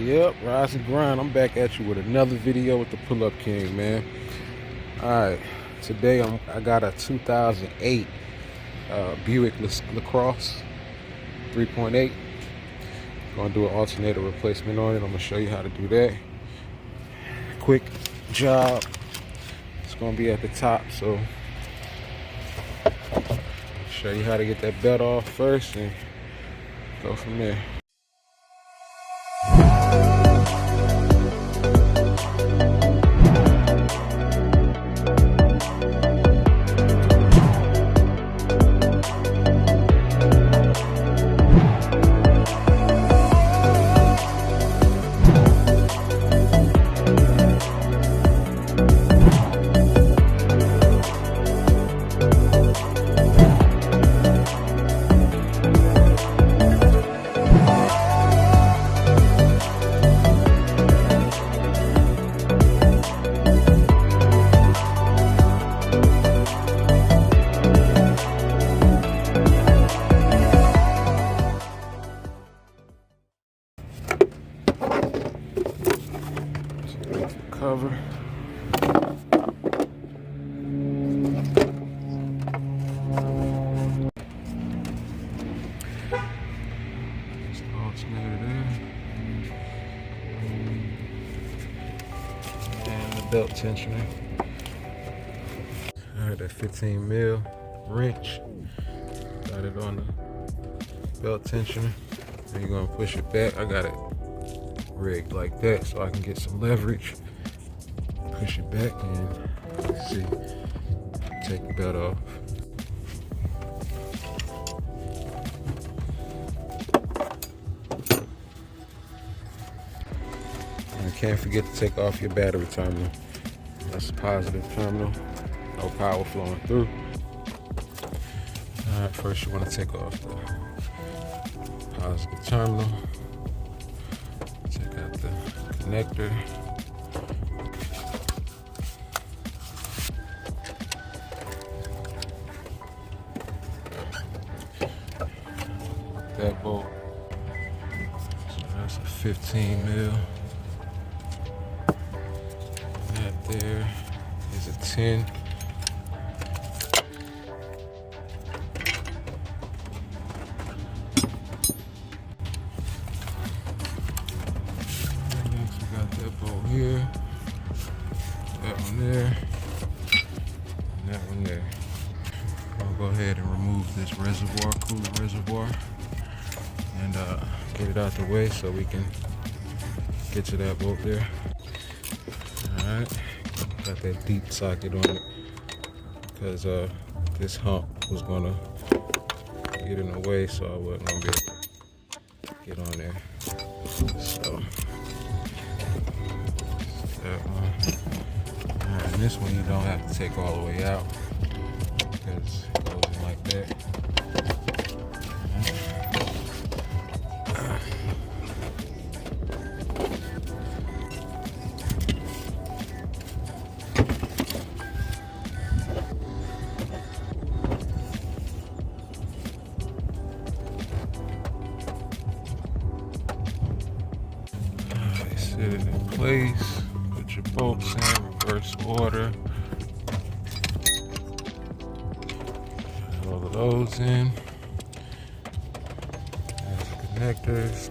Yep, rise and grind. I'm back at you with another video with the Pull Up King, man. Alright, today I got a 2008 Buick LaCrosse 3.8. Gonna do an alternator replacement on it. I'm gonna show you how to do that. Quick job. It's gonna be at the top, so I'll show you how to get that belt off first and go from there. Cover. Just alternator there. And the belt tensioner. Alright, that 15 mil wrench. Got it on the belt tensioner. And you're gonna push it back. I got it rigged like that so I can get some leverage. Push it back and let's see, take the belt off. And can't forget to take off your battery terminal. That's a positive terminal, no power flowing through. All right, first you want to take off the positive terminal. Take out the connector. That bolt. So that's a 15 mil. That there is a 10. And next we got that bolt here. That one there. And that one there. I'll go ahead and remove this reservoir, coolant reservoir. And get it out the way so we can get to that bolt there. Alright, got that deep socket on it because this hump was gonna get in the way, so I wasn't gonna be able to get on there. So that one. Alright, and this one you don't have to take all the way out because it goes in like that. Set it in place, put your bolts in reverse order. Put all of those in. There's the connectors.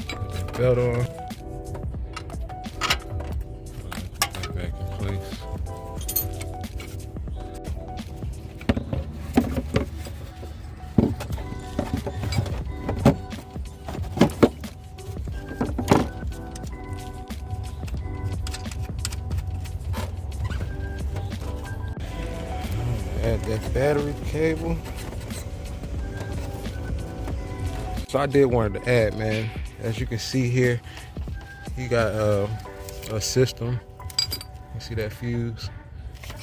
Put that belt on. Put that back in place. Add that battery cable. So I did want to add, man, as you can see here, you got a system. You see that fuse?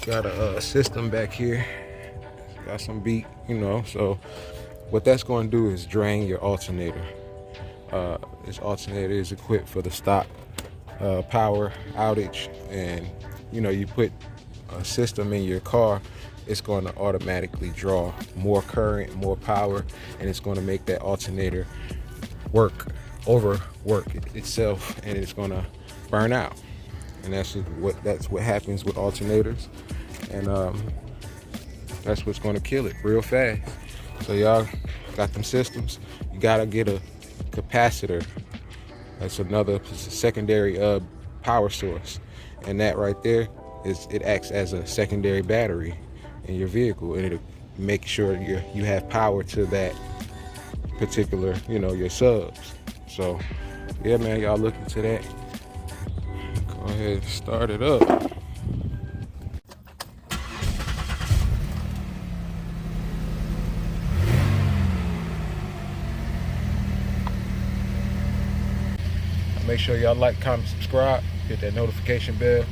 Got a system back here. Got some beat, you know. So what that's going to do is drain your alternator. This alternator is equipped for the stock power outage, and you know, you put system in your car, it's going to automatically draw more current, more power, and it's going to make that alternator overwork itself, and it's going to burn out. And that's what happens with alternators, and that's what's going to kill it real fast. So y'all got them systems, you gotta get a capacitor. That's another secondary power source, and that right there it acts as a secondary battery in your vehicle, and it'll make sure you have power to that particular, your subs. So yeah, man, y'all look into that. Go ahead and start it up. Make sure y'all like, comment, subscribe, hit that notification bell.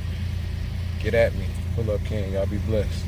Get at me. Pull up King. Y'all be blessed.